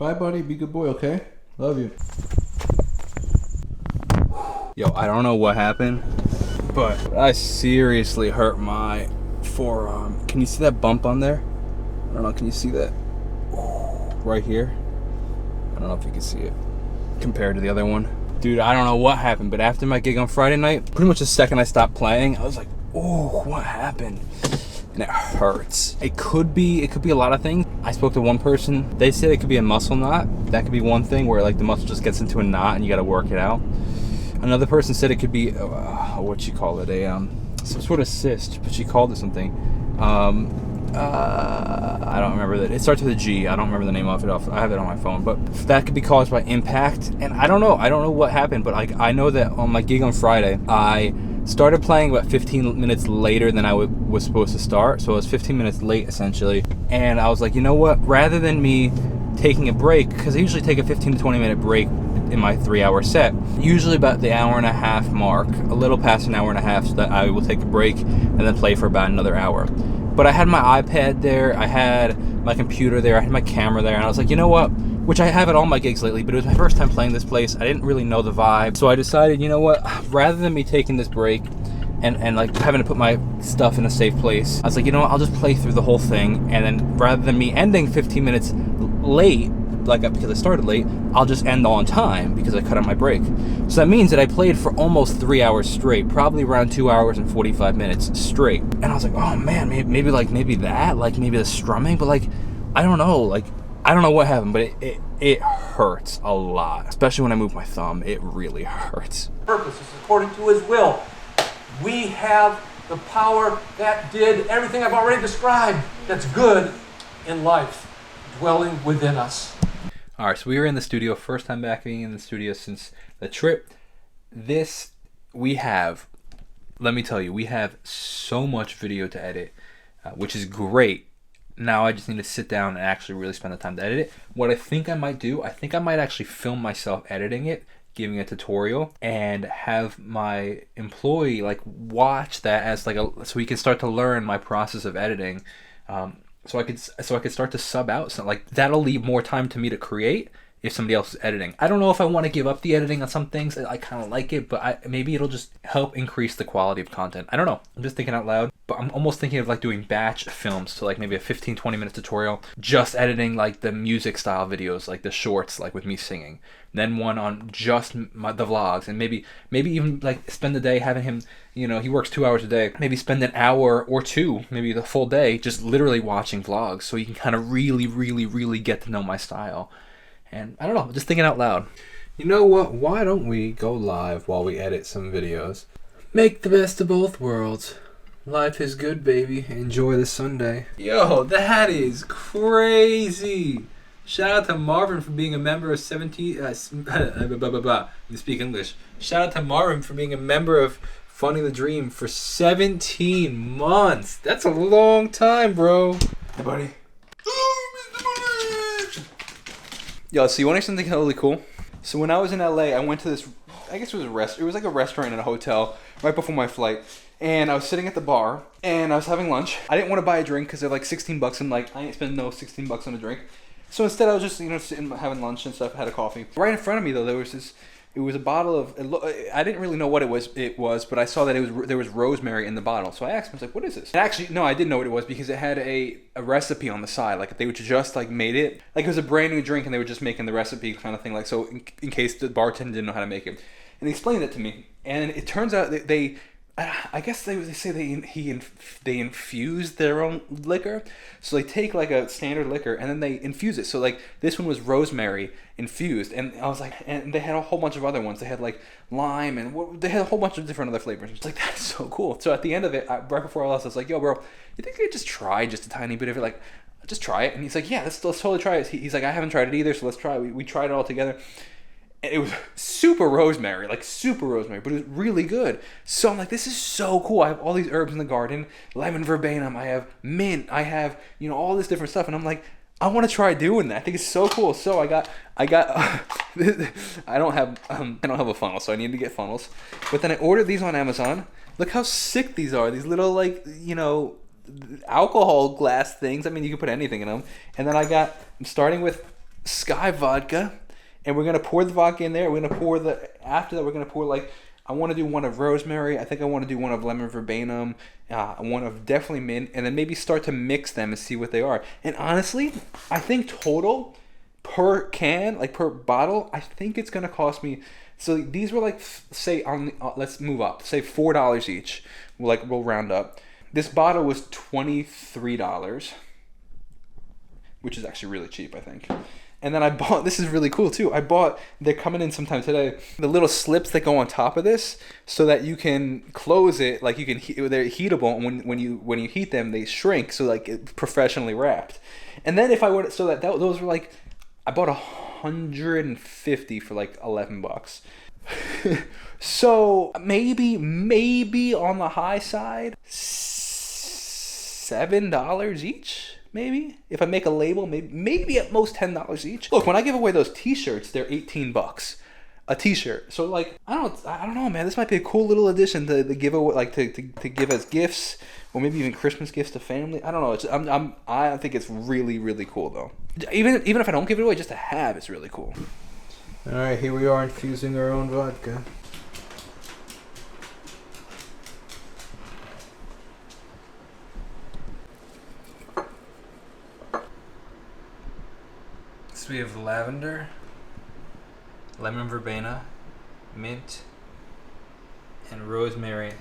Bye, buddy. Be a good boy, okay? Love you. Yo, I don't know what happened, but I seriously hurt my forearm. Can you see that bump on there? I don't know. Can you see that? Right here? I don't know if you can see it compared to the other one. Dude, I don't know what happened, but after my gig on Friday night, pretty much the second I stopped playing, I was like, oh, what happened? And it hurts. It could be a lot of things. I spoke to one person. They said it could be a muscle knot. That could be one thing where like the muscle just gets into a knot and you got to work it out. Another person said it could be what you call it, some sort of cyst, but she called it something. I don't remember that. It starts with a G. I don't remember the name of it. I have it on my phone, but that could be caused by impact. And I don't know what happened, but like I know that on my gig on Friday, I started playing about 15 minutes later than I was supposed to start. So I was 15 minutes late essentially. And I was like, you know what? Rather than me taking a break, because I usually take a 15 to 20 minute break in my 3-hour set, usually about the hour and a half mark, a little past an hour and a half, so that I will take a break and then play for about another hour. But I had my iPad there, I had my computer there, I had my camera there, and I was like, you know what? Which I have at all my gigs lately, but it was my first time playing this place. I didn't really know the vibe. So I decided, you know what? Rather than me taking this break and like having to put my stuff in a safe place, I was like, you know what? I'll just play through the whole thing. And then rather than me ending 15 minutes late, because I started late, I'll just end on time because I cut out my break. So that means that I played for almost 3 hours straight, probably around 2 hours and 45 minutes straight. And I was like, oh man, maybe the strumming, but like, I don't know, I don't know what happened, but it hurts a lot, especially when I move my thumb. It really hurts. Purpose is according to his will. We have the power that did everything I've already described that's good in life dwelling within us. All right, so we were in the studio, first time back being in the studio since the trip. Let me tell you, we have so much video to edit, which is great. Now I just need to sit down and actually really spend the time to edit it. What I think I might do, I think I might actually film myself editing it, giving a tutorial, and have my employee like watch that as so he can start to learn my process of editing. So I could start to sub out. So like that'll leave more time to me to create if somebody else is editing. I don't know if I want to give up the editing on some things. I kind of like it, but maybe it'll just help increase the quality of content. I don't know. I'm just thinking out loud. But I'm almost thinking of like doing batch films, so like maybe a 15-20 minute tutorial, just editing like the music style videos, like the shorts, like with me singing. Then one on just the vlogs, and maybe even like spend the day having him, he works 2 hours a day. Maybe spend an hour or two, maybe the full day, just literally watching vlogs, so you can kind of really get to know my style. And I don't know, just thinking out loud. You know what? Why don't we go live while we edit some videos? Make the best of both worlds. Life is good, baby. Enjoy the Sunday. Yo, that is crazy. Shout out to Marvin for being a member of 17... You speak English. Shout out to Marvin for being a member of Funding the Dream for 17 months. That's a long time, bro. Hey, buddy. Yo, so you want to hear something really cool? So when I was in LA, I went to this, I guess it was like a restaurant in a hotel right before my flight. And I was sitting at the bar and I was having lunch. I didn't want to buy a drink because they're like $16 and like I ain't spending no $16 on a drink. So instead I was just, sitting having lunch and stuff, had a coffee. Right in front of me though, it was a bottle of, I didn't really know what it was, but I saw that there was rosemary in the bottle. So I asked him, I was like, what is this? And actually, no, I didn't know what it was because it had a recipe on the side. Like they would just like made it, like it was a brand new drink and they were just making the recipe kind of thing. Like, so in case the bartender didn't know how to make it. And he explained it to me. And it turns out that I guess they say they infuse their own liquor. So they take like a standard liquor and then they infuse it. So like this one was rosemary infused, and I was like, and they had a whole bunch of other ones. They had like lime and they had a whole bunch of different other flavors. It's like, that's so cool. So at the end of it, right before I left, I was like, yo, bro, you think I could just try just a tiny bit of it? Like, just try it. And he's like, yeah, let's totally try it. He's like, I haven't tried it either, so let's try it. We tried it all together. And it was super rosemary, but it was really good. So I'm like, this is so cool. I have all these herbs in the garden, lemon verbenum, I have mint, I have, all this different stuff. And I'm like, I want to try doing that. I think it's so cool. So I got I don't have a funnel, so I need to get funnels. But then I ordered these on Amazon. Look how sick these are. These little like, alcohol glass things. I mean, you can put anything in them. And then I'm starting with Sky vodka, and we're gonna pour the vodka in there. We're gonna pour after that. We're gonna pour like, I want to do one of rosemary. I think I want to do one of lemon verbenum, one of definitely mint, and then maybe start to mix them and see what they are. And honestly, I think total per can, like per bottle, I think it's gonna cost me. So these were like, say let's move up, say $4 each. We'll round up. This bottle was $23, which is actually really cheap, I think. And then I bought, this is really cool too. They're coming in sometime today, the little slips that go on top of this so that you can close it, like you can, they're heatable, and when you heat them, they shrink, so like it's professionally wrapped. And then if I were to, so those were like, I bought 150 for like $11. So maybe on the high side, $7 each. Maybe if I make a label, maybe at most $10 each. Look, when I give away those T-shirts, they're $18 a T-shirt. So like, I don't know, man. This might be a cool little addition to the giveaway, like to give as gifts, or maybe even Christmas gifts to family. I don't know. I think it's really, really cool though. Even if I don't give it away, just to have, it's really cool. All right, here we are infusing our own vodka. So we have lavender, lemon verbena, mint, and rosemary.